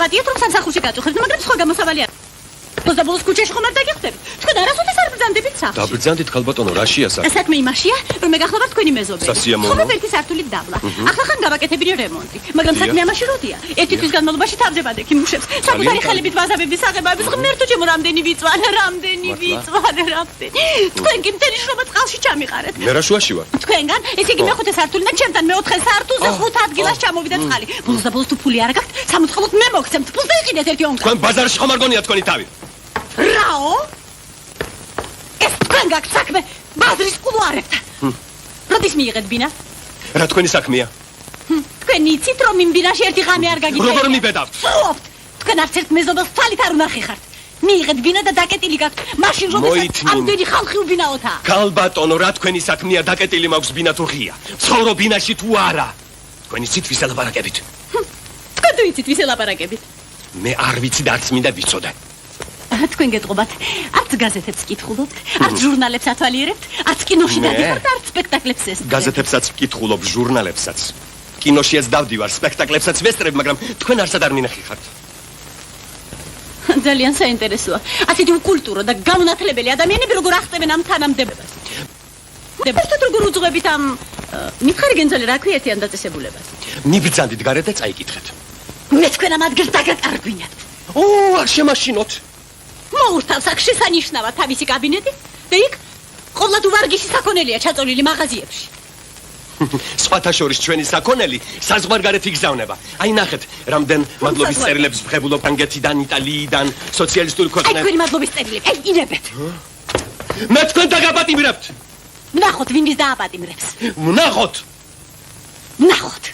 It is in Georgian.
დავაპატიეთ, რომ სამსახურში გაწუხებთ, მაგრამ სხვა გამოსავალი არ. ბოლოს ქუჩაში ხომ არ დაგიხსნებით? თქვენ არასოდეს არ ბრძანდებით სახლში. დაბრძანდით ქალბატონო, რაშია საქმე? საქმე იმაშია, რომ მე გახლავართ თქვენი მეზობელი. სასიამოვნო. ხომ ერთი სართულით დავლა. ახლა ხან გავაკეთებინე რემონტი, მაგრამ საქმე ამაში როდია? ერთი თვის განმავლობაში თავდებად ექიმუშებს. საკუთარი ხელებით ვაზაბების აღებების ღმერთო ჩემო რამდენი ვიწვანე. თქვენ კი მთელი შრომა წყალში ჩამიყარეთ. მე რა შუაში ვარ? თქვენგან, ესე იგი მეხუთე სართულიდან ჩემთან მეოთხე სართულზე 5 ადგილას ჩამოვიდა წყალი. ბოლოს თუ ფული არ გაქვთ, სამოთხალოდ მე მოგცემთ. ფულს დაიყიდეთ ერთი ონკა. თქვენ ბაზარში ხომ არ გონია თქვენი თავი? რაო? ეს თქვენ გაქვთ საქმე ბაზრის კულუარებთან. როდის მიიღეთ ბინა? რა თქვენი საქმეა? თქვენ იცით რომ იმ ბინაში ერთი ღამე არ გაგიწევია? როგორ მიბედავთ? სრულობთ. თქვენ არც ერთ მეზობელს თვალით არ უნახი ხართ. მიიღეთ ბინა და დაკეტილი გაქვთ. მაშინ როდესაც ამდენი ხალხი უბინაოთაა. ქალბატონო, რა თქვენი საქმეა? დაკეტილი მაქვს ბინა თუ ღია? ცხოვრო ბინაში თუ არა? თქვენ იცით ვის ელაპარაკებით? თქვენ თუ იცით ვის ელაპარაკებით? მე არ ვიცი და არც მინდა ვიცოდე. თქვენ გეტყობათ, არც გაზეთებს კითხულობთ, არც ჟურნალებს ათვალიერებთ, არც კინოში დადიხართ, არც სპექტაკლებს ესწრებთ. გაზეთებსაც ვკითხულობ, ჟურნალებსაც. კინოშიაც დავდივარ, სპექტაკლებსაც ვესწრებ, მაგრამ თქვენ არსად არ მინახი ხართ. ძალიან საინტერესოა. ასეთი უკულტურო და გაუნათლებელი ადამიანები როგორ ახტევენ ამ თანამდებობას. დებერტად როგორ უძღვებით ამ მითხარი გენძალე რა ქვია ერთიან დაწესებულებას. მიბრძანდით გარეთ და წაიკითხეთ. მე თქვენ ამ ადგილს დაგაკარგვინებთ. არ შემაშინოთ. მოურთავს აქ შესანიშნავად თავისი კაბინეტი და იქ ყოვლად უვარგისი საქონელია ჩაწოლილი მაღაზიებში. სხვათა შორის ჩვენი საქონელი საზღვარგარეთ იგზავნება. აი ნახეთ, რამდენ მადლობის წერილებს ვღებულობ ანგეთიდან, იტალიიდან, სოციალისტური ქვეყნებიდან. აი თქვენი მადლობის წერილები, აი ინებეთ. მე თქვენ დაგაპატიმრებთ. ვნახოთ ვინ ვის დააპატიმრებს. ვნახოთ. ვნახოთ.